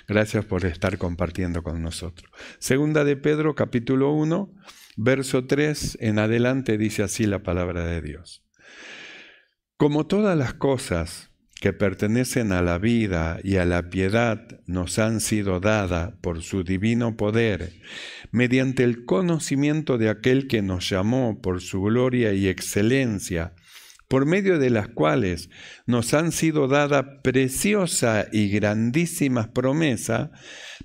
Gracias por estar compartiendo con nosotros. Segunda de Pedro, capítulo 1, verso 3 en adelante, dice así la palabra de Dios. Como todas las cosas que pertenecen a la vida y a la piedad nos han sido dadas por su divino poder, mediante el conocimiento de aquel que nos llamó por su gloria y excelencia, por medio de las cuales nos han sido dadas preciosa y grandísimas promesas,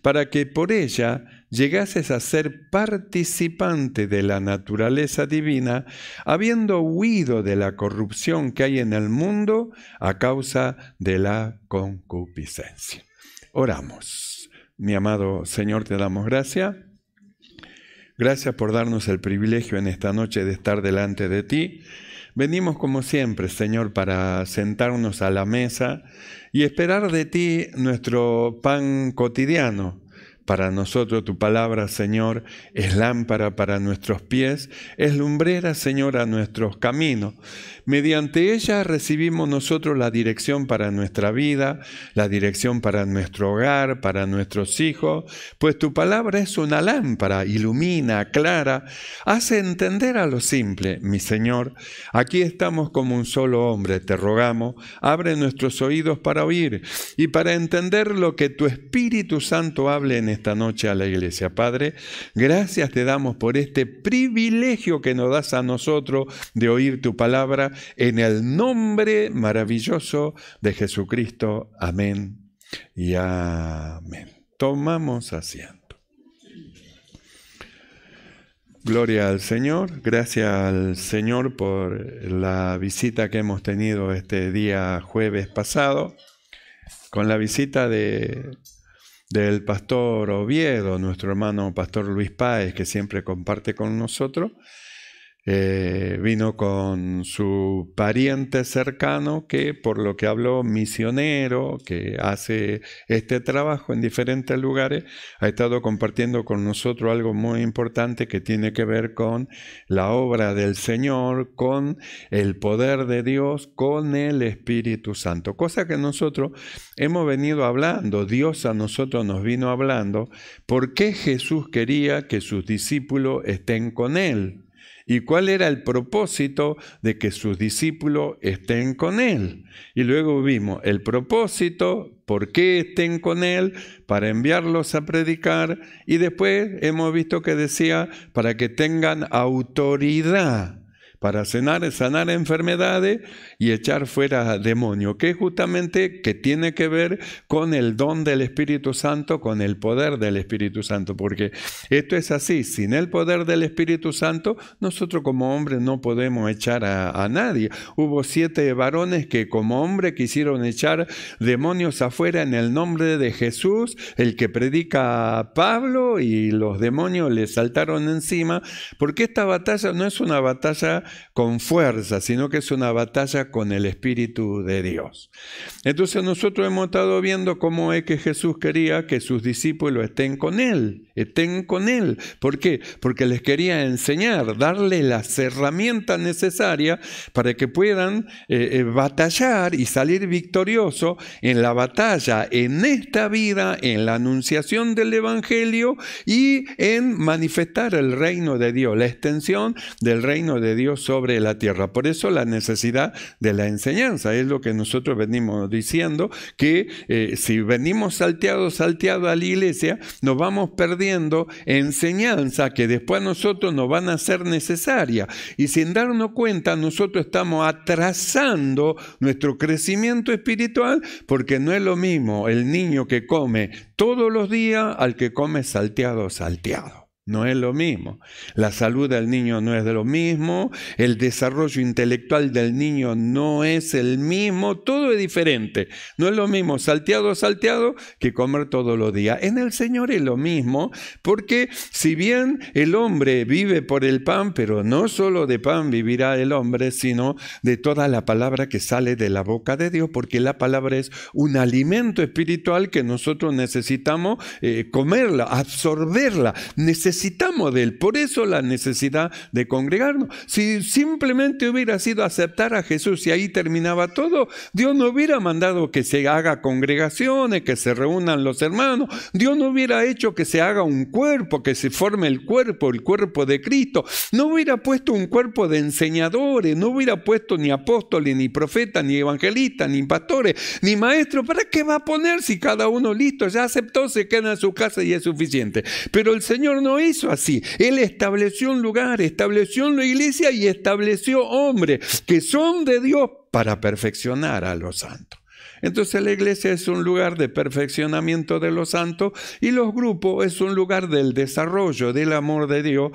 para que por ella llegases a ser participante de la naturaleza divina, habiendo huido de la corrupción que hay en el mundo a causa de la concupiscencia. Oramos. Mi amado Señor, te damos gracias. Gracias por darnos el privilegio en esta noche de estar delante de ti. Venimos como siempre, Señor, para sentarnos a la mesa y esperar de ti nuestro pan cotidiano. Para nosotros tu palabra, Señor, es lámpara para nuestros pies, es lumbrera, Señor, a nuestros caminos. Mediante ella recibimos nosotros la dirección para nuestra vida, la dirección para nuestro hogar, para nuestros hijos, pues tu palabra es una lámpara, ilumina, aclara, hace entender a lo simple. Mi Señor, aquí estamos como un solo hombre, te rogamos, abre nuestros oídos para oír y para entender lo que tu Espíritu Santo hable en esta noche a la iglesia. Padre, gracias te damos por este privilegio que nos das a nosotros de oír tu palabra, en el nombre maravilloso de Jesucristo. Amén y amén. Tomamos asiento. Gloria al Señor. Gracias al Señor por la visita que hemos tenido este día jueves pasado, con la visita del pastor Oviedo, nuestro hermano pastor Luis Páez, que siempre comparte con nosotros. Vino con su pariente cercano, que por lo que habló, misionero, que hace este trabajo en diferentes lugares, ha estado compartiendo con nosotros algo muy importante que tiene que ver con la obra del Señor, con el poder de Dios, con el Espíritu Santo. Cosa que nosotros hemos venido hablando, Dios a nosotros nos vino hablando, por qué Jesús quería que sus discípulos estén con Él. ¿Y cuál era el propósito de que sus discípulos estén con Él? Y luego vimos el propósito, por qué estén con Él, para enviarlos a predicar. Y después hemos visto que decía, para que tengan autoridad, para sanar enfermedades y echar fuera demonios, que justamente que tiene que ver con el don del Espíritu Santo, con el poder del Espíritu Santo, porque esto es así, sin el poder del Espíritu Santo, nosotros como hombres no podemos echar a nadie. Hubo 7 varones que como hombres quisieron echar demonios afuera en el nombre de Jesús, el que predica a Pablo, y los demonios le saltaron encima, porque esta batalla no es una batalla con fuerza, sino que es una batalla con el Espíritu de Dios. Entonces nosotros hemos estado viendo cómo es que Jesús quería que sus discípulos estén con Él. ¿Por qué? Porque les quería enseñar, darle las herramientas necesarias para que puedan batallar y salir victoriosos en la batalla, en esta vida, en la anunciación del Evangelio y en manifestar el reino de Dios, la extensión del reino de Dios sobre la tierra. Por eso la necesidad de la enseñanza es lo que nosotros venimos diciendo, que si venimos salteados a la iglesia, nos vamos perdiendo enseñanza que después a nosotros nos van a ser necesarias, y sin darnos cuenta nosotros estamos atrasando nuestro crecimiento espiritual, porque no es lo mismo el niño que come todos los días al que come salteado. No es lo mismo. La salud del niño no es de lo mismo, el desarrollo intelectual del niño no es el mismo, todo es diferente. No es lo mismo salteado que comer todos los días. En el Señor es lo mismo, porque si bien el hombre vive por el pan, pero no solo de pan vivirá el hombre, sino de toda la palabra que sale de la boca de Dios, porque la palabra es un alimento espiritual que nosotros necesitamos comerla, absorberla, necesitamos necesitamos de Él. Por eso la necesidad de congregarnos. Si simplemente hubiera sido aceptar a Jesús y ahí terminaba todo, Dios no hubiera mandado que se haga congregaciones, que se reúnan los hermanos. Dios no hubiera hecho que se haga un cuerpo, que se forme el cuerpo de Cristo. No hubiera puesto un cuerpo de enseñadores, no hubiera puesto ni apóstoles, ni profetas, ni evangelistas, ni pastores, ni maestros. ¿Para qué va a poner si cada uno listo, ya aceptó, se queda en su casa y es suficiente? Pero el Señor no hizo así. Él estableció un lugar, estableció una iglesia y estableció hombres que son de Dios para perfeccionar a los santos. Entonces la iglesia es un lugar de perfeccionamiento de los santos y los grupos es un lugar del desarrollo del amor de Dios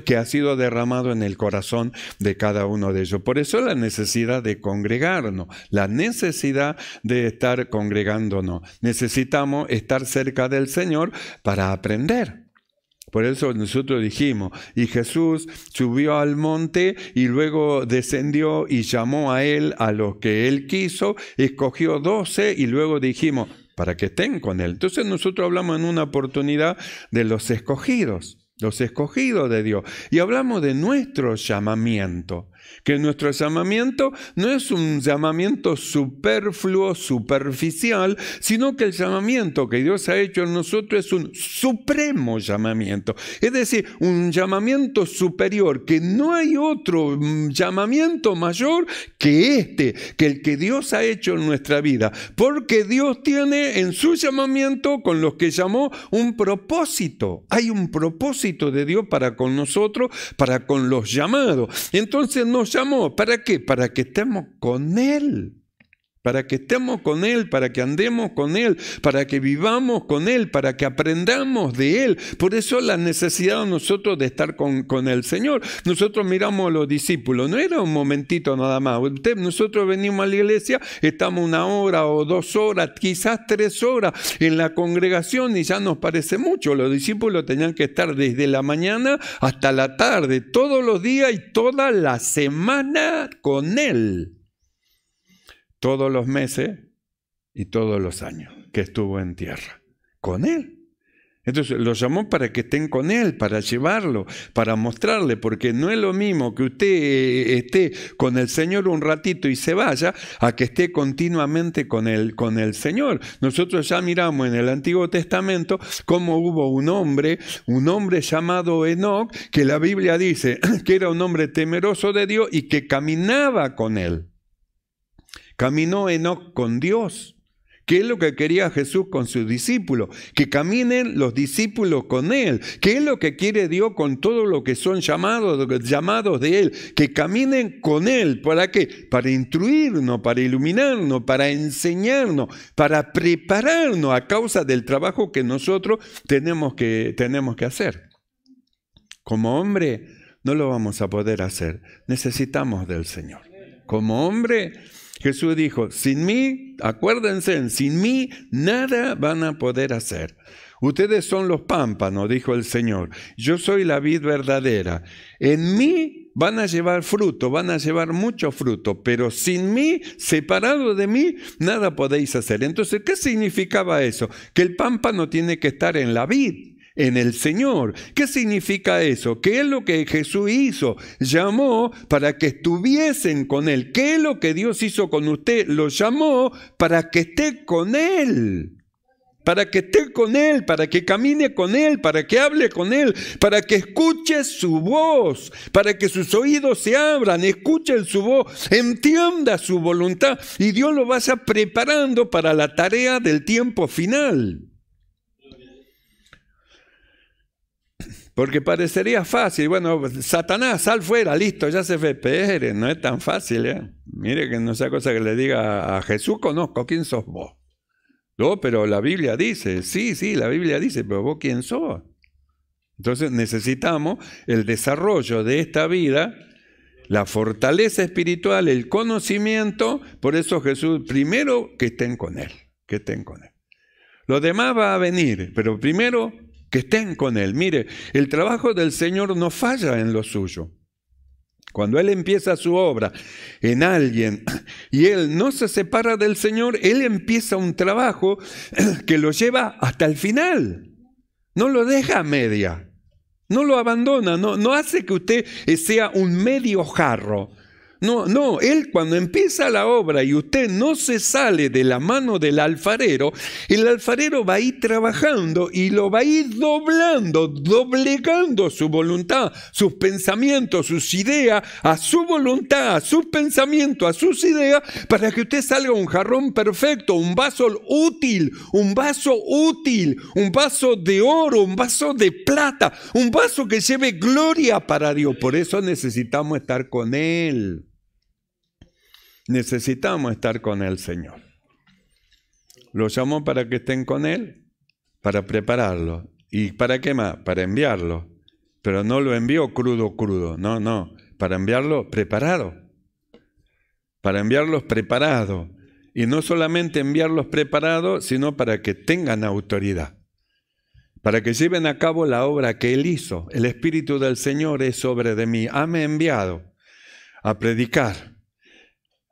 que ha sido derramado en el corazón de cada uno de ellos. Por eso la necesidad de congregarnos, la necesidad de estar congregándonos. Necesitamos estar cerca del Señor para aprender. Por eso nosotros dijimos, y Jesús subió al monte y luego descendió y llamó a él a los que él quiso, escogió 12 y luego dijimos, para que estén con él. Entonces nosotros hablamos en una oportunidad de los escogidos de Dios. Y hablamos de nuestro llamamiento, que nuestro llamamiento no es un llamamiento superfluo, superficial, sino que el llamamiento que Dios ha hecho en nosotros es un supremo llamamiento. Es decir, un llamamiento superior, que no hay otro llamamiento mayor que el que Dios ha hecho en nuestra vida. Porque Dios tiene en su llamamiento con los que llamó un propósito. Hay un propósito de Dios para con nosotros, para con los llamados. Entonces nos llamó, ¿para qué? Para que estemos con Él. Para que estemos con Él, para que andemos con Él, para que vivamos con Él, para que aprendamos de Él. Por eso la necesidad de nosotros de estar con el Señor. Nosotros miramos a los discípulos, no era un momentito nada más. Nosotros venimos a la iglesia, estamos 1 hora o 2 horas, quizás 3 horas en la congregación y ya nos parece mucho. Los discípulos tenían que estar desde la mañana hasta la tarde, todos los días y toda la semana con Él. Todos los meses y todos los años que estuvo en tierra, con Él. Entonces lo llamó para que estén con Él, para llevarlo, para mostrarle, porque no es lo mismo que usted esté con el Señor un ratito y se vaya, a que esté continuamente con el Señor. Nosotros ya miramos en el Antiguo Testamento cómo hubo un hombre llamado Enoc, que la Biblia dice que era un hombre temeroso de Dios y que caminaba con Él. Caminó Enoc con Dios. ¿Qué es lo que quería Jesús con sus discípulos? Que caminen los discípulos con Él. ¿Qué es lo que quiere Dios con todo lo que son llamados de Él? Que caminen con Él. ¿Para qué? Para instruirnos, para iluminarnos, para enseñarnos, para prepararnos a causa del trabajo que nosotros tenemos que hacer. Como hombre no lo vamos a poder hacer. Necesitamos del Señor. Como hombre, Jesús dijo, sin mí, acuérdense, sin mí nada van a poder hacer. Ustedes son los pámpanos, dijo el Señor. Yo soy la vid verdadera. En mí van a llevar fruto, van a llevar mucho fruto, pero sin mí, separado de mí, nada podéis hacer. Entonces, ¿qué significaba eso? Que el pámpano tiene que estar en la vid, en el Señor. ¿Qué significa eso? ¿Qué es lo que Jesús hizo? Llamó para que estuviesen con Él. ¿Qué es lo que Dios hizo con usted? Lo llamó para que esté con Él. Para que esté con Él, para que camine con Él, para que hable con Él, para que escuche su voz, para que sus oídos se abran, escuchen su voz, entienda su voluntad y Dios lo vaya preparando para la tarea del tiempo final. Porque parecería fácil, bueno, Satanás, sal fuera, listo, ya se fue. Pero no es tan fácil, ¿eh? Mire que no sea cosa que le diga a Jesús, conozco, ¿quién sos vos? No, pero la Biblia dice, sí, la Biblia dice, pero vos ¿quién sos? Entonces necesitamos el desarrollo de esta vida, la fortaleza espiritual, el conocimiento. Por eso Jesús, primero que estén con Él, que estén con Él. Lo demás va a venir, pero primero que estén con Él. Mire, el trabajo del Señor no falla en lo suyo. Cuando Él empieza su obra en alguien y Él no se separa del Señor, Él empieza un trabajo que lo lleva hasta el final. No lo deja a media. No lo abandona, no hace que usted sea un medio jarro. No, Él cuando empieza la obra y usted no se sale de la mano del alfarero, el alfarero va a ir trabajando y lo va a ir doblando, doblegando su voluntad, sus pensamientos, sus ideas, a su voluntad, a sus pensamientos, a sus ideas, para que usted salga un jarrón perfecto, un vaso útil, un vaso de oro, un vaso de plata, un vaso que lleve gloria para Dios. Por eso necesitamos estar con Él. Necesitamos estar con el Señor. Lo llamó para que estén con Él, para prepararlo. ¿Y para qué más? Para enviarlo. Pero no lo envió crudo. No. Para enviarlo preparado. Para enviarlos preparados. Y no solamente enviarlos preparados, sino para que tengan autoridad. Para que lleven a cabo la obra que Él hizo. El Espíritu del Señor es sobre de mí. Hame enviado a predicar.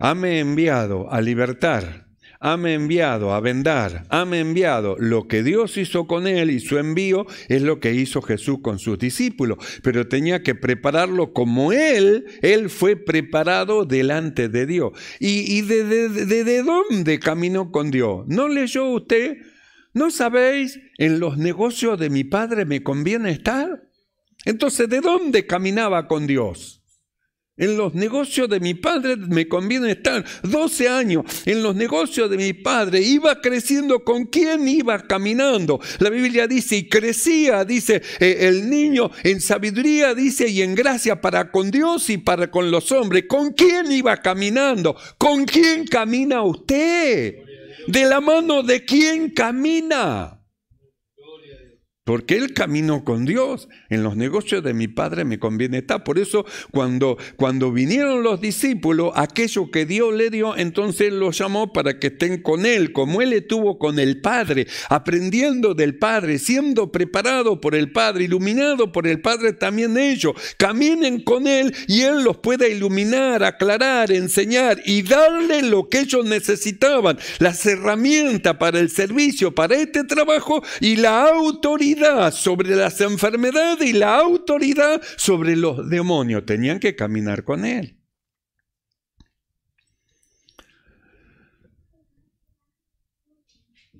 Hame enviado a libertar, hame enviado a vendar, hame enviado. Lo que Dios hizo con Él y su envío es lo que hizo Jesús con sus discípulos, pero tenía que prepararlo como Él fue preparado delante de Dios. ¿Y de dónde caminó con Dios? ¿No leyó usted? ¿No sabéis? En los negocios de mi Padre me conviene estar. Entonces, ¿de dónde caminaba con Dios? En los negocios de mi Padre me conviene estar. 12 años en los negocios de mi Padre. Iba creciendo. ¿Con quién iba caminando? La Biblia dice, y crecía, dice, el niño en sabiduría, dice, y en gracia para con Dios y para con los hombres. ¿Con quién iba caminando? ¿Con quién camina usted? ¿De la mano de quién camina? Porque Él caminó con Dios. En los negocios de mi Padre me conviene estar. Por eso cuando vinieron los discípulos, aquello que Dios le dio, entonces Él los llamó para que estén con Él, como Él estuvo con el Padre, aprendiendo del Padre, siendo preparado por el Padre, iluminado por el Padre también ellos. Caminen con Él y Él los pueda iluminar, aclarar, enseñar y darle lo que ellos necesitaban, las herramientas para el servicio, para este trabajo y la autoridad sobre las enfermedades y la autoridad sobre los demonios. Tenían que caminar con Él.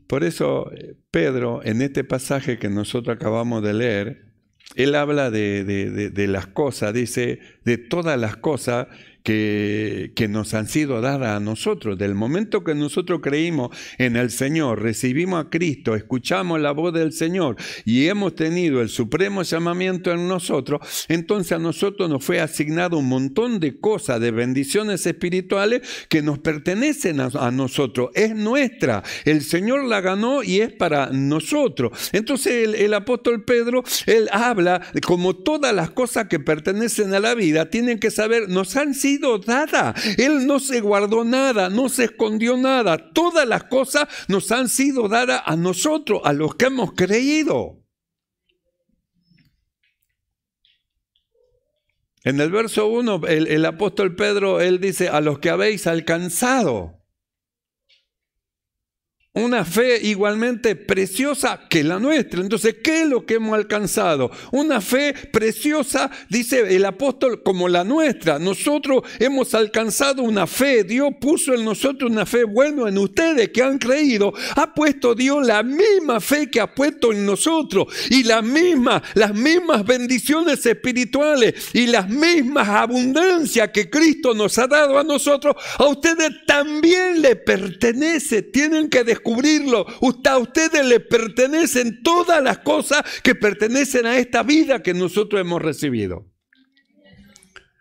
Por eso Pedro, en este pasaje que nosotros acabamos de leer, él habla de las cosas, dice, de todas las cosas que nos han sido dadas a nosotros. Del momento que nosotros creímos en el Señor, recibimos a Cristo, escuchamos la voz del Señor y hemos tenido el supremo llamamiento en nosotros, entonces a nosotros nos fue asignado un montón de cosas, de bendiciones espirituales que nos pertenecen a nosotros. Es nuestra. El Señor la ganó y es para nosotros. Entonces el apóstol Pedro, él habla de como todas las cosas que pertenecen a la vida, tienen que saber, nos han sido dada. Él no se guardó nada, no se escondió nada. Todas las cosas nos han sido dadas a nosotros, a los que hemos creído. En el verso 1, el apóstol Pedro, él dice, a los que habéis alcanzado una fe igualmente preciosa que la nuestra. Entonces, ¿qué es lo que hemos alcanzado? Una fe preciosa, dice el apóstol, como la nuestra. Nosotros hemos alcanzado una fe. Dios puso en nosotros una fe. Bueno, en ustedes que han creído, ha puesto Dios la misma fe que ha puesto en nosotros. Y las mismas bendiciones espirituales y las mismas abundancias que Cristo nos ha dado a nosotros, a ustedes también les pertenece. Tienen que descubrirlo. A ustedes les pertenecen todas las cosas que pertenecen a esta vida que nosotros hemos recibido.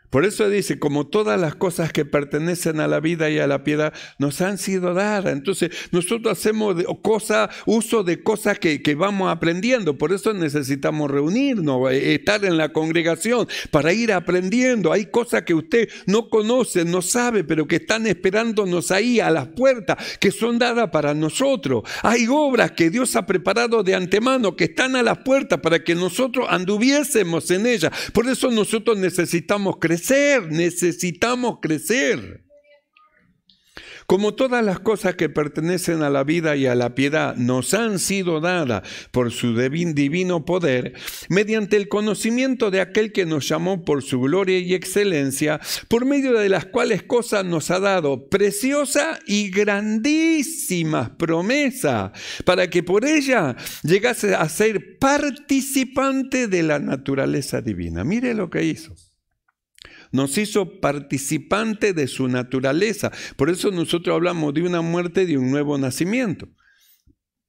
Por eso dice, como todas las cosas que pertenecen a la vida y a la piedad nos han sido dadas. Entonces nosotros hacemos uso de cosas que vamos aprendiendo. Por eso necesitamos reunirnos, estar en la congregación para ir aprendiendo. Hay cosas que usted no conoce, no sabe, pero que están esperándonos ahí a las puertas, que son dadas para nosotros. Hay obras que Dios ha preparado de antemano, que están a las puertas para que nosotros anduviésemos en ellas. Por eso nosotros necesitamos crecer. Como todas las cosas que pertenecen a la vida y a la piedad nos han sido dadas por su divino poder, mediante el conocimiento de aquel que nos llamó por su gloria y excelencia, por medio de las cuales cosas nos ha dado preciosa y grandísimas promesas, para que por ella llegase a ser participante de la naturaleza divina. Mire lo que hizo. Nos hizo participante de su naturaleza. Por eso nosotros hablamos de una muerte y de un nuevo nacimiento.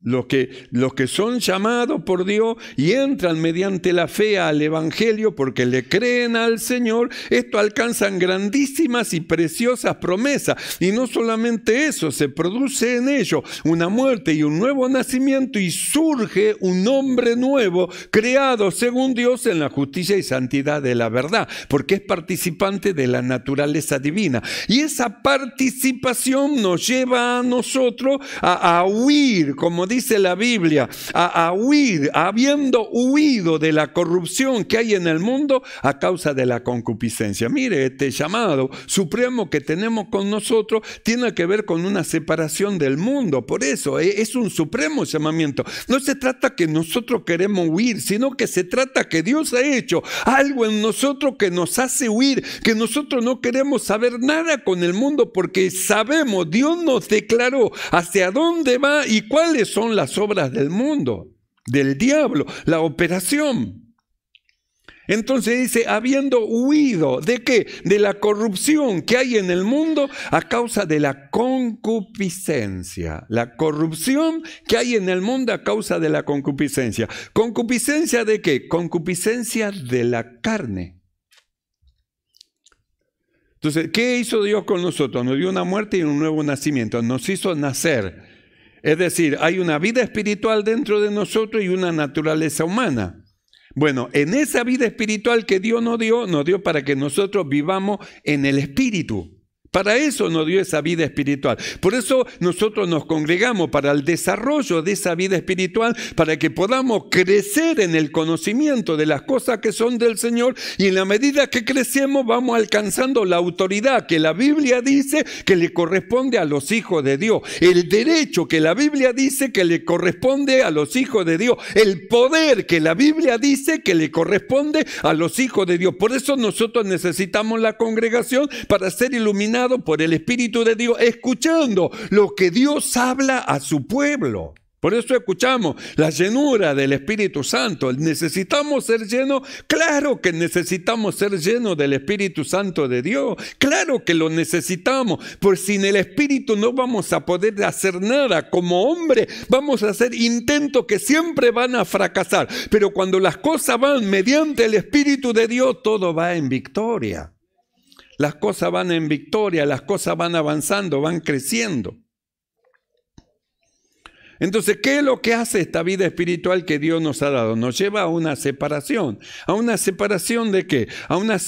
Los que son llamados por Dios y entran mediante la fe al Evangelio porque le creen al Señor, esto alcanzan grandísimas y preciosas promesas. Y no solamente eso, se produce en ellos una muerte y un nuevo nacimiento y surge un hombre nuevo creado según Dios en la justicia y santidad de la verdad, porque es participante de la naturaleza divina. Y esa participación nos lleva a nosotros a huir, como dice la Biblia, a huir, habiendo huido de la corrupción que hay en el mundo a causa de la concupiscencia. Mire, este llamado supremo que tenemos con nosotros tiene que ver con una separación del mundo. Por eso es un supremo llamamiento. No se trata que nosotros queremos huir, sino que se trata que Dios ha hecho algo en nosotros que nos hace huir, que nosotros no queremos saber nada con el mundo porque sabemos, Dios nos declaró hacia dónde va y cuáles son las obras del mundo, del diablo, la operación. Entonces dice, habiendo huido, ¿de qué? De la corrupción que hay en el mundo a causa de la concupiscencia. La corrupción que hay en el mundo a causa de la concupiscencia. ¿Concupiscencia de qué? Concupiscencia de la carne. Entonces, ¿qué hizo Dios con nosotros? Nos dio una muerte y un nuevo nacimiento. Nos hizo nacer. Es decir, hay una vida espiritual dentro de nosotros y una naturaleza humana. Bueno, en esa vida espiritual que Dios nos dio para que nosotros vivamos en el Espíritu. Para eso nos dio esa vida espiritual. Por eso nosotros nos congregamos para el desarrollo de esa vida espiritual, para que podamos crecer en el conocimiento de las cosas que son del Señor, y en la medida que crecemos vamos alcanzando la autoridad que la Biblia dice que le corresponde a los hijos de Dios, el derecho que la Biblia dice que le corresponde a los hijos de Dios, el poder que la Biblia dice que le corresponde a los hijos de Dios. Por eso nosotros necesitamos la congregación para ser iluminados por el Espíritu de Dios, escuchando lo que Dios habla a su pueblo. Por eso escuchamos la llenura del Espíritu Santo. ¿Necesitamos ser llenos? Claro que necesitamos ser llenos del Espíritu Santo de Dios. Claro que lo necesitamos. Pues sin el Espíritu no vamos a poder hacer nada. Como hombre vamos a hacer intentos que siempre van a fracasar. Pero cuando las cosas van mediante el Espíritu de Dios, todo va en victoria. Las cosas van en victoria, las cosas van avanzando, van creciendo. Entonces, ¿qué es lo que hace esta vida espiritual que Dios nos ha dado? Nos lleva a una separación. ¿A una separación de qué? A una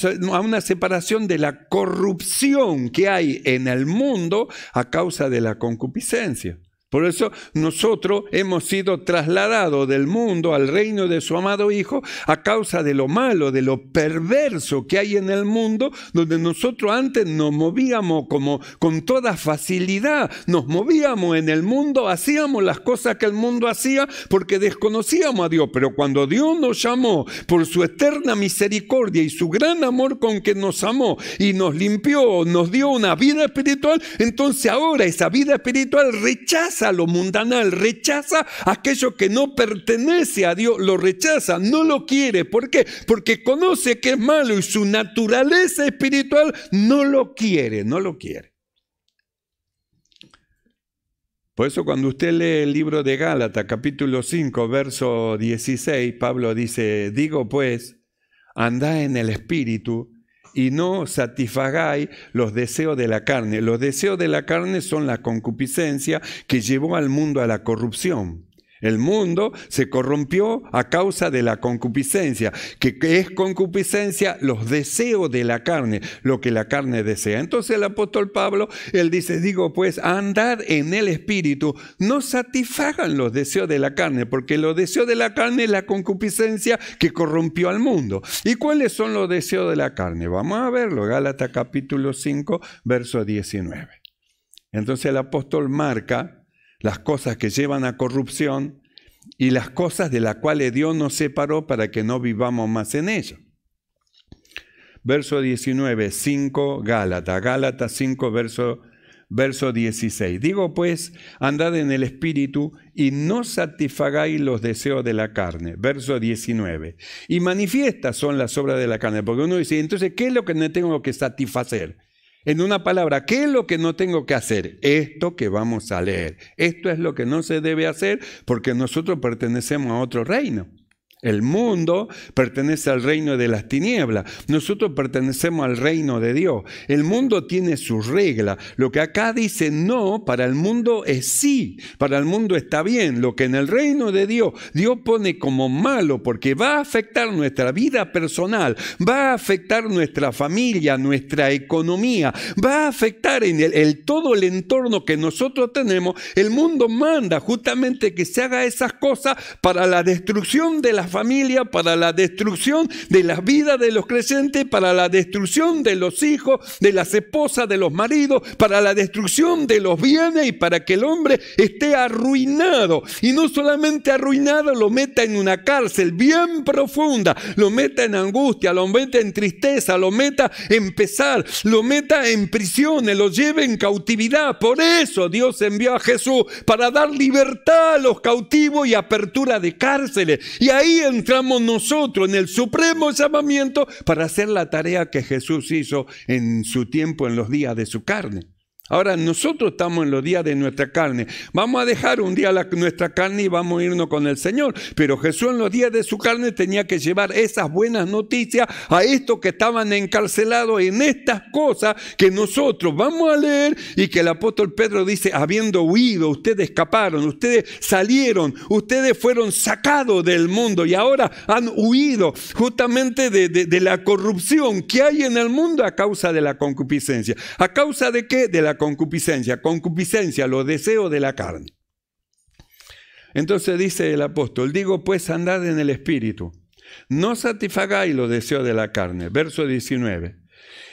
separación de la corrupción que hay en el mundo a causa de la concupiscencia. Por eso nosotros hemos sido trasladados del mundo al reino de su amado Hijo a causa de lo malo, de lo perverso que hay en el mundo, donde nosotros antes nos movíamos como con toda facilidad, nos movíamos en el mundo, hacíamos las cosas que el mundo hacía porque desconocíamos a Dios. Pero cuando Dios nos llamó por su eterna misericordia y su gran amor con que nos amó y nos limpió, nos dio una vida espiritual, entonces ahora esa vida espiritual rechaza lo mundanal, rechaza aquello que no pertenece a Dios, lo rechaza, no lo quiere. ¿Por qué? Porque conoce que es malo y su naturaleza espiritual no lo quiere, no lo quiere. Por eso cuando usted lee el libro de Gálatas, capítulo 5, verso 16, Pablo dice, digo pues, andad en el Espíritu y no satisfagáis los deseos de la carne. Los deseos de la carne son la concupiscencia que llevó al mundo a la corrupción. El mundo se corrompió a causa de la concupiscencia. ¿Qué es concupiscencia? Los deseos de la carne, lo que la carne desea. Entonces el apóstol Pablo, él dice, digo pues, andad en el Espíritu, no satisfagan los deseos de la carne, porque los deseos de la carne es la concupiscencia que corrompió al mundo. ¿Y cuáles son los deseos de la carne? Vamos a verlo, Gálatas capítulo 5, verso 19. Entonces el apóstol marca las cosas que llevan a corrupción y las cosas de las cuales Dios nos separó para que no vivamos más en ello. Verso 19, 5, Gálatas 5, verso 16. Digo pues, andad en el Espíritu y no satisfagáis los deseos de la carne. Verso 19. Y manifiestas son las obras de la carne. Porque uno dice, entonces, ¿qué es lo que no tengo que satisfacer? En una palabra, ¿qué es lo que no tengo que hacer? Esto que vamos a leer. Esto es lo que no se debe hacer porque nosotros pertenecemos a otro reino. El mundo pertenece al reino de las tinieblas. Nosotros pertenecemos al reino de Dios. El mundo tiene sus reglas. Lo que acá dice no, para el mundo es sí. Para el mundo está bien. Lo que en el reino de Dios, Dios pone como malo porque va a afectar nuestra vida personal, va a afectar nuestra familia, nuestra economía, va a afectar en todo el entorno que nosotros tenemos. El mundo manda justamente que se haga esas cosas para la destrucción de las familia, para la destrucción de las vidas de los creyentes, para la destrucción de los hijos, de las esposas, de los maridos, para la destrucción de los bienes y para que el hombre esté arruinado. Y no solamente arruinado, lo meta en una cárcel bien profunda, lo meta en angustia, lo meta en tristeza, lo meta en pesar, lo meta en prisiones, lo lleve en cautividad. Por eso Dios envió a Jesús para dar libertad a los cautivos y apertura de cárceles. Y ahí entramos nosotros en el supremo llamamiento para hacer la tarea que Jesús hizo en su tiempo, en los días de su carne. Ahora nosotros estamos en los días de nuestra carne. Vamos a dejar un día nuestra carne y vamos a irnos con el Señor. Pero Jesús en los días de su carne tenía que llevar esas buenas noticias a estos que estaban encarcelados en estas cosas que nosotros vamos a leer y que el apóstol Pedro dice, habiendo huido, ustedes escaparon, ustedes salieron, ustedes fueron sacados del mundo y ahora han huido justamente de la corrupción que hay en el mundo a causa de la concupiscencia. ¿A causa de qué? De la concupiscencia, los deseos de la carne. Entonces dice el apóstol, digo pues andad en el Espíritu, no satisfagáis los deseos de la carne. Verso 19.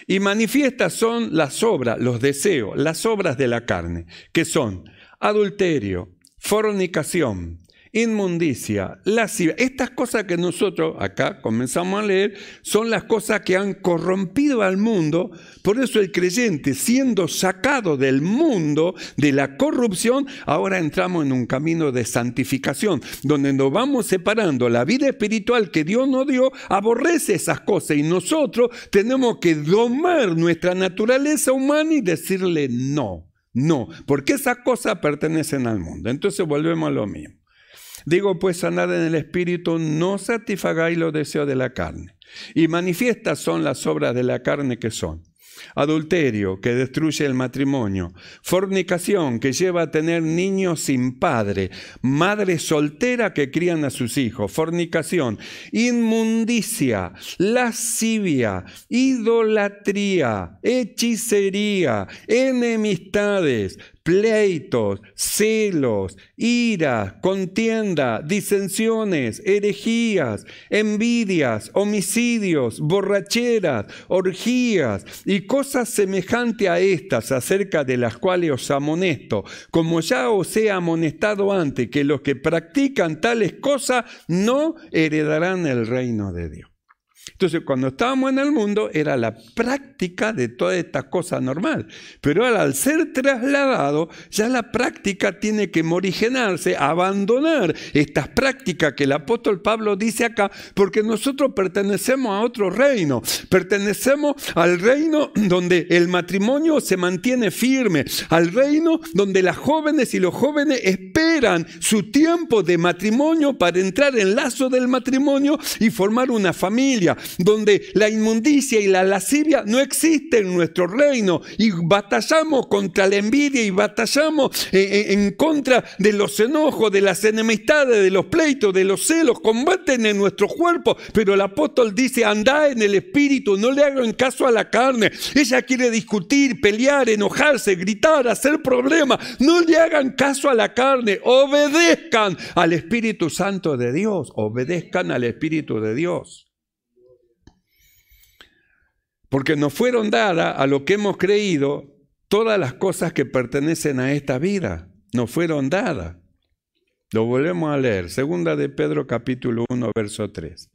Y manifiestas son las obras, los deseos, las obras de la carne, que son adulterio, fornicación, inmundicia, lascivia. Estas cosas que nosotros acá comenzamos a leer son las cosas que han corrompido al mundo. Por eso el creyente, siendo sacado del mundo, de la corrupción, ahora entramos en un camino de santificación, donde nos vamos separando. La vida espiritual que Dios nos dio aborrece esas cosas y nosotros tenemos que domar nuestra naturaleza humana y decirle no, porque esas cosas pertenecen al mundo. Entonces volvemos a lo mismo. Digo pues, andad en el Espíritu, no satisfagáis los deseos de la carne. Y manifiestas son las obras de la carne que son adulterio, que destruye el matrimonio, fornicación, que lleva a tener niños sin padre, madre soltera que crían a sus hijos, fornicación, inmundicia, lascivia, idolatría, hechicería, enemistades, pleitos, celos, ira, contienda, disensiones, herejías, envidias, homicidios, borracheras, orgías y cosas semejantes a estas, acerca de las cuales os amonesto, como ya os he amonestado antes, que los que practican tales cosas no heredarán el reino de Dios. Entonces, cuando estábamos en el mundo, era la práctica de todas estas cosas normal. Pero ahora, al ser trasladado, ya la práctica tiene que morigerarse, abandonar estas prácticas que el apóstol Pablo dice acá, porque nosotros pertenecemos a otro reino. Pertenecemos al reino donde el matrimonio se mantiene firme, al reino donde las jóvenes y los jóvenes esperan su tiempo de matrimonio para entrar en lazo del matrimonio y formar una familia, donde la inmundicia y la lascivia no existen en nuestro reino y batallamos contra la envidia y batallamos en contra de los enojos, de las enemistades, de los pleitos, de los celos, combaten en nuestro cuerpo, pero el apóstol dice, andad en el Espíritu, no le hagan caso a la carne. Ella quiere discutir, pelear, enojarse, gritar, hacer problemas, no le hagan caso a la carne, obedezcan al Espíritu Santo de Dios, obedezcan al Espíritu de Dios. Porque nos fueron dadas a lo que hemos creído todas las cosas que pertenecen a esta vida nos fueron dadas. Lo volvemos a leer, 2 de Pedro capítulo 1, verso 3.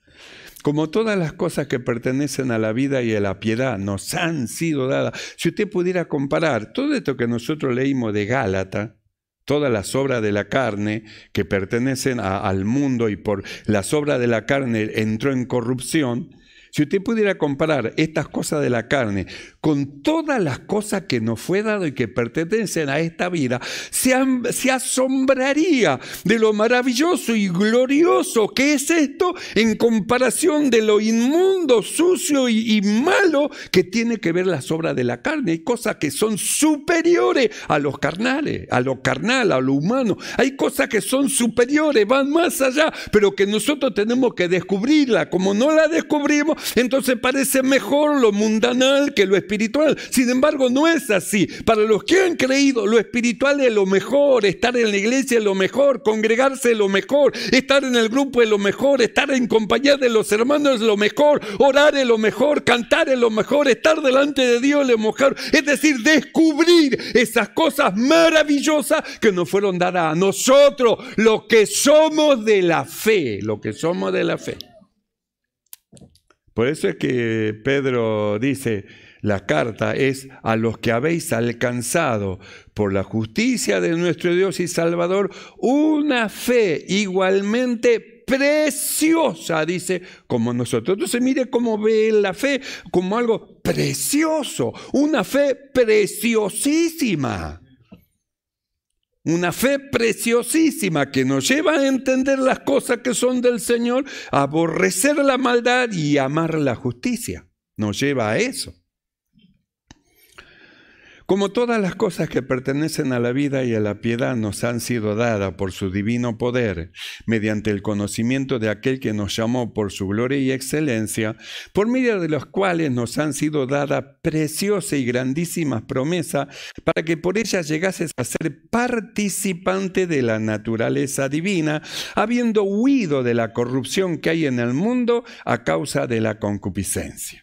Como todas las cosas que pertenecen a la vida y a la piedad nos han sido dadas. Si usted pudiera comparar todo esto que nosotros leímos de Gálatas, todas las obras de la carne que pertenecen al mundo y por las obras de la carne entró en corrupción. Si usted pudiera comparar estas cosas de la carne con todas las cosas que nos fue dado y que pertenecen a esta vida, se asombraría de lo maravilloso y glorioso que es esto en comparación de lo inmundo, sucio y malo que tiene que ver las obras de la carne. Hay cosas que son superiores a los carnales, a lo carnal, a lo humano. Hay cosas que son superiores, van más allá, pero que nosotros tenemos que descubrirla. Como no la descubrimos, entonces parece mejor lo mundanal que lo espiritual. Sin embargo, no es así. Para los que han creído, lo espiritual es lo mejor. Estar en la iglesia es lo mejor. Congregarse es lo mejor. Estar en el grupo es lo mejor. Estar en compañía de los hermanos es lo mejor. Orar es lo mejor. Cantar es lo mejor. Estar delante de Dios es lo mejor. Es decir, descubrir esas cosas maravillosas que nos fueron dadas a nosotros, lo que somos de la fe. Lo que somos de la fe. Por eso es que Pedro dice, la carta es a los que habéis alcanzado por la justicia de nuestro Dios y Salvador una fe igualmente preciosa, dice, como nosotros. Entonces mire cómo ve la fe como algo precioso, una fe preciosísima. Una fe preciosísima que nos lleva a entender las cosas que son del Señor, a aborrecer la maldad y amar la justicia. Nos lleva a eso. Como todas las cosas que pertenecen a la vida y a la piedad nos han sido dadas por su divino poder, mediante el conocimiento de aquel que nos llamó por su gloria y excelencia, por medio de los cuales nos han sido dadas preciosas y grandísimas promesas, para que por ellas llegases a ser participante de la naturaleza divina, habiendo huido de la corrupción que hay en el mundo a causa de la concupiscencia.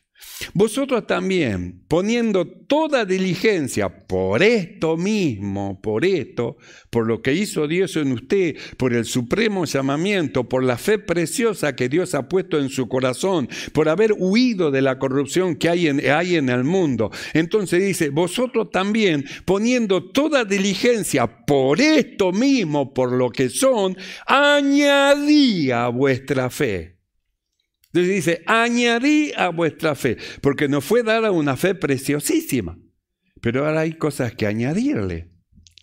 Vosotros también, poniendo toda diligencia por esto mismo, por lo que hizo Dios en usted, por el supremo llamamiento, por la fe preciosa que Dios ha puesto en su corazón, por haber huido de la corrupción que hay en el mundo. Entonces dice, vosotros también, poniendo toda diligencia por esto mismo, por lo que son, añadí a vuestra fe. Entonces dice, añadí a vuestra fe, porque nos fue dada una fe preciosísima, pero ahora hay cosas que añadirle.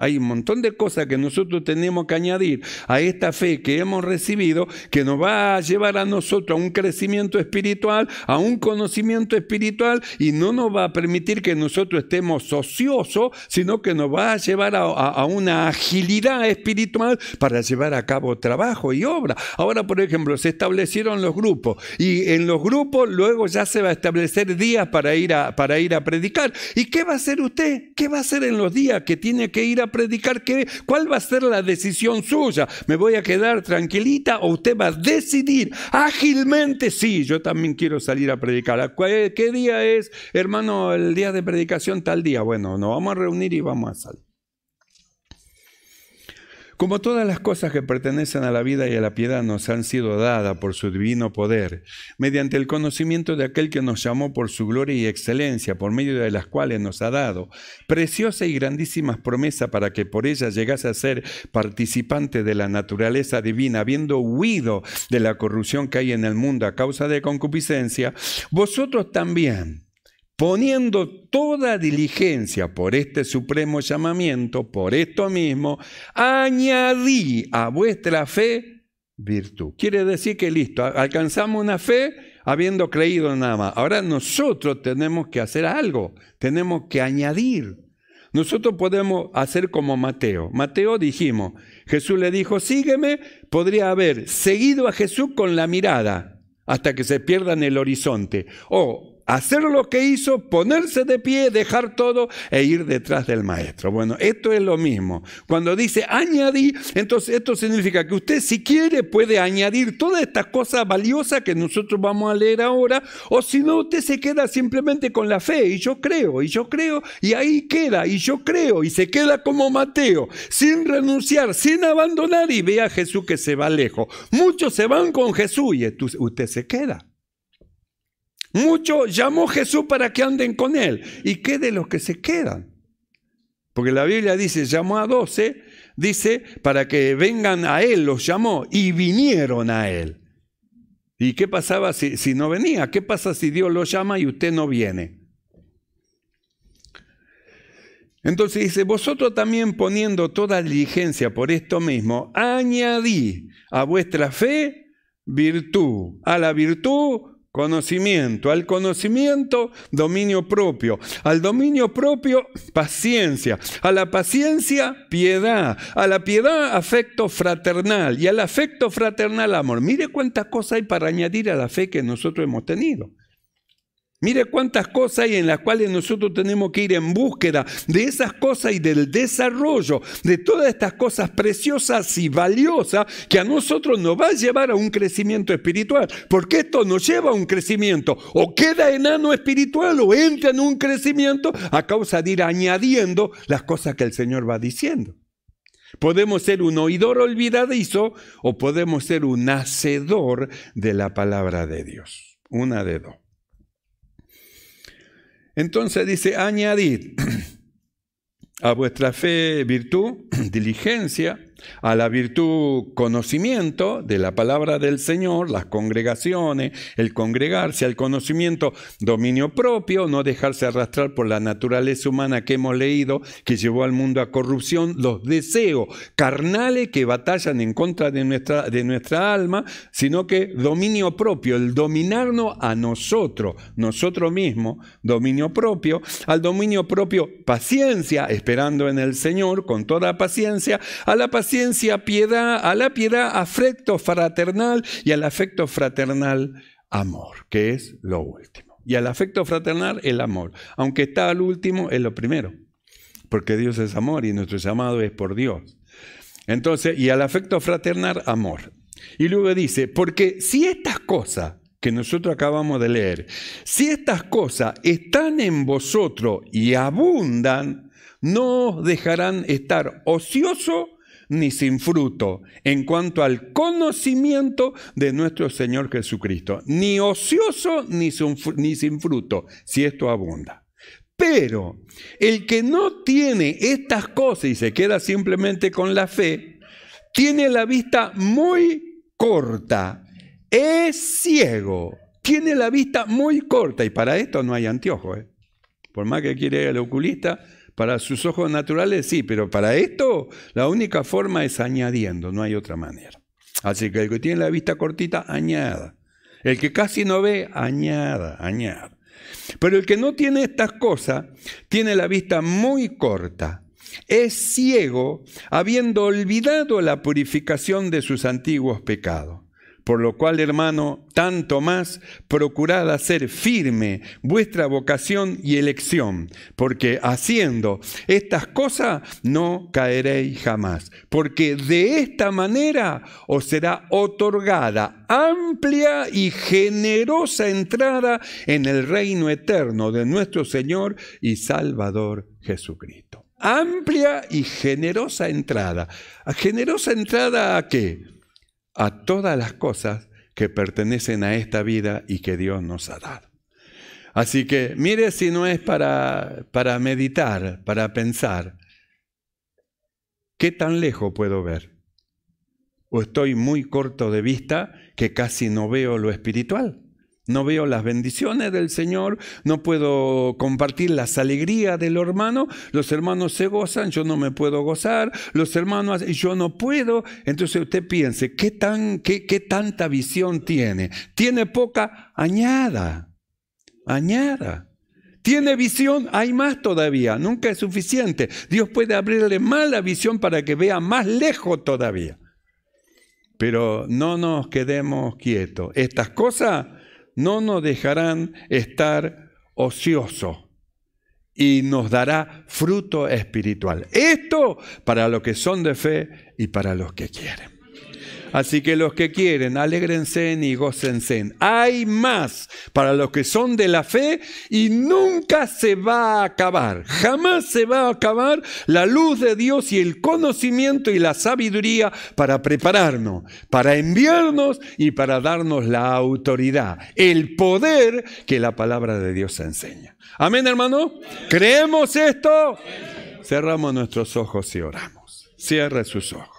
Hay un montón de cosas que nosotros tenemos que añadir a esta fe que hemos recibido, que nos va a llevar a nosotros a un crecimiento espiritual, a un conocimiento espiritual, y no nos va a permitir que nosotros estemos ociosos, sino que nos va a llevar a una agilidad espiritual para llevar a cabo trabajo y obra. Ahora, por ejemplo, se establecieron los grupos, y en los grupos luego ya se va a establecer días para ir a predicar. ¿Y qué va a hacer usted? ¿Qué va a hacer en los días que tiene que ir a predicar? ¿Cuál va a ser la decisión suya? ¿Me voy a quedar tranquilita o usted va a decidir ágilmente? Sí, yo también quiero salir a predicar. ¿Qué día es, hermano, el día de predicación? Tal día. Bueno, nos vamos a reunir y vamos a salir. Como todas las cosas que pertenecen a la vida y a la piedad nos han sido dadas por su divino poder, mediante el conocimiento de aquel que nos llamó por su gloria y excelencia, por medio de las cuales nos ha dado preciosas y grandísimas promesas para que por ellas llegase a ser participante de la naturaleza divina, habiendo huido de la corrupción que hay en el mundo a causa de concupiscencia, vosotros también, poniendo toda diligencia por este supremo llamamiento, por esto mismo, añadí a vuestra fe virtud. Quiere decir que listo, alcanzamos una fe habiendo creído nada más. Ahora nosotros tenemos que hacer algo, tenemos que añadir. Nosotros podemos hacer como Mateo. Mateo dijimos, Jesús le dijo, sígueme, podría haber seguido a Jesús con la mirada hasta que se pierda en el horizonte. O hacer lo que hizo, ponerse de pie, dejar todo e ir detrás del maestro. Bueno, esto es lo mismo. Cuando dice añadí, entonces esto significa que usted si quiere puede añadir todas estas cosas valiosas que nosotros vamos a leer ahora, o si no, usted se queda simplemente con la fe, y yo creo, y ahí queda, y yo creo, y se queda como Mateo, sin renunciar, sin abandonar, y ve a Jesús que se va lejos. Muchos se van con Jesús y usted se queda. Muchos llamó Jesús para que anden con él. ¿Y qué de los que se quedan? Porque la Biblia dice, llamó a 12, dice, para que vengan a él, los llamó y vinieron a él. ¿Y qué pasaba si no venía? ¿Qué pasa si Dios lo llama y usted no viene? Entonces dice, vosotros también poniendo toda diligencia por esto mismo, añadí a vuestra fe virtud, a la virtud conocimiento, al conocimiento dominio propio, al dominio propio paciencia, a la paciencia piedad, a la piedad afecto fraternal y al afecto fraternal amor. Mire cuántas cosas hay para añadir a la fe que nosotros hemos tenido. Mire cuántas cosas hay en las cuales nosotros tenemos que ir en búsqueda de esas cosas y del desarrollo de todas estas cosas preciosas y valiosas que a nosotros nos va a llevar a un crecimiento espiritual. Porque esto nos lleva a un crecimiento. O queda enano espiritual o entra en un crecimiento a causa de ir añadiendo las cosas que el Señor va diciendo. Podemos ser un oidor olvidadizo o podemos ser un hacedor de la palabra de Dios. Una de dos. Entonces dice, añadid a vuestra fe virtud, diligencia, a la virtud conocimiento de la palabra del Señor, las congregaciones, el congregarse, al conocimiento dominio propio, no dejarse arrastrar por la naturaleza humana que hemos leído, que llevó al mundo a corrupción, los deseos carnales que batallan en contra de nuestra alma, sino que dominio propio, el dominarnos a nosotros mismos, dominio propio, al dominio propio paciencia, esperando en el Señor con toda paciencia, a la paciencia piedad, a la piedad afecto fraternal y al afecto fraternal amor, que es lo último. Y al afecto fraternal el amor, aunque está al último es lo primero, porque Dios es amor y nuestro llamado es por Dios. Entonces, y al afecto fraternal amor. Y luego dice, porque si estas cosas que nosotros acabamos de leer, si estas cosas están en vosotros y abundan, no os dejarán estar ociosos ni sin fruto en cuanto al conocimiento de nuestro Señor Jesucristo. Ni ocioso ni sin fruto, si esto abunda. Pero el que no tiene estas cosas y se queda simplemente con la fe, tiene la vista muy corta, es ciego, tiene la vista muy corta y para esto no hay anteojos. Por más que quiera ir al oculista, para sus ojos naturales sí, pero para esto la única forma es añadiendo, no hay otra manera. Así que el que tiene la vista cortita, añada. El que casi no ve, añada. Pero el que no tiene estas cosas, tiene la vista muy corta. Es ciego, habiendo olvidado la purificación de sus antiguos pecados. Por lo cual, hermano, tanto más procurad hacer firme vuestra vocación y elección, porque haciendo estas cosas no caeréis jamás, porque de esta manera os será otorgada amplia y generosa entrada en el reino eterno de nuestro Señor y Salvador Jesucristo. Amplia y generosa entrada. ¿Generosa entrada a qué? A todas las cosas que pertenecen a esta vida y que Dios nos ha dado. Así que mire si no es para meditar, para pensar, ¿qué tan lejos puedo ver? ¿O estoy muy corto de vista que casi no veo lo espiritual? No veo las bendiciones del Señor, no puedo compartir las alegrías de los hermanos se gozan, yo no me puedo gozar, los hermanos, yo no puedo. Entonces usted piense, ¿qué tanta visión tiene? ¿Tiene poca? Añada. ¿Tiene visión? Hay más todavía, nunca es suficiente. Dios puede abrirle más la visión para que vea más lejos todavía. Pero no nos quedemos quietos. Estas cosas no nos dejarán estar ociosos y nos dará fruto espiritual. Esto para los que son de fe y para los que quieren. Así que los que quieren, alégrense y gócense. Hay más para los que son de la fe y nunca se va a acabar. Jamás se va a acabar la luz de Dios y el conocimiento y la sabiduría para prepararnos, para enviarnos y para darnos la autoridad, el poder que la palabra de Dios enseña. Amén, hermano. ¿Creemos esto? Cerramos nuestros ojos y oramos. Cierre sus ojos.